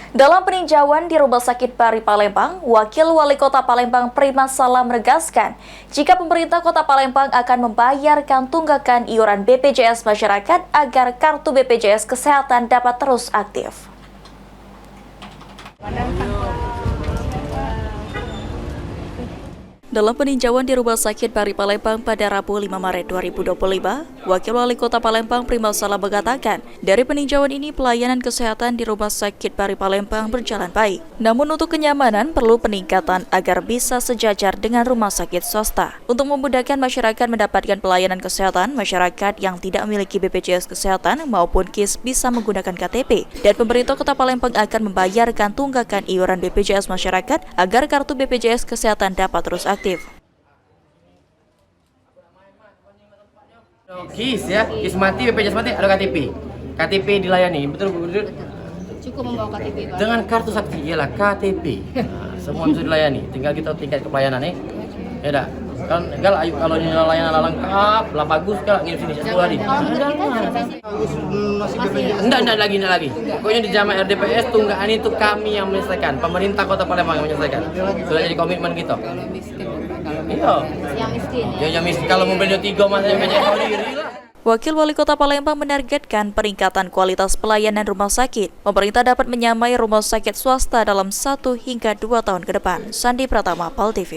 Dalam peninjauan di Rumah Sakit Pari Palembang, Wakil Wali Kota Palembang Prima Salam menegaskan, jika pemerintah Kota Palembang akan membayarkan tunggakan iuran BPJS masyarakat agar kartu BPJS Kesehatan dapat terus aktif. Dalam peninjauan di Rumah Sakit Pari Palembang pada Rabu 5 Maret 2025, Wakil Wali Kota Palembang Prima Salam mengatakan, dari peninjauan ini pelayanan kesehatan di Rumah Sakit Pari Palembang berjalan baik. Namun untuk kenyamanan perlu peningkatan agar bisa sejajar dengan rumah sakit swasta. Untuk memudahkan masyarakat mendapatkan pelayanan kesehatan, masyarakat yang tidak memiliki BPJS Kesehatan maupun KIS bisa menggunakan KTP. Dan pemerintah Kota Palembang akan membayarkan tunggakan iuran BPJS masyarakat agar kartu BPJS Kesehatan dapat terus aktif. KIS ya, KIS mati, BPJS mati, ada KTP. KTP dilayani, betul. Cukup membawa KTP, Pak. Dengan kartu sakti, ialah KTP. Nah, semua bisa dilayani, tinggal kita tingkat pelayanan nih. Ya dah. Kan kalau layanan lengkap, lah bagus kalau ngirim sini 10 hari. Enggak lagi. Pokoknya di zaman RDPS tunggakan itu kami yang menyelesaikan. Pemerintah Kota Palembang yang menyelesaikan. Sudah jadi komitmen kita. Kalau miskin, Iya. yang miskin Ya yang miskin kalau mobilnya 3 masanya banyak diri lah. Wakil Wali Kota Palembang menargetkan peningkatan kualitas pelayanan rumah sakit. Pemerintah dapat menyamai rumah sakit swasta dalam 1 hingga 2 tahun ke depan. Sandi Pratama, PAL TV.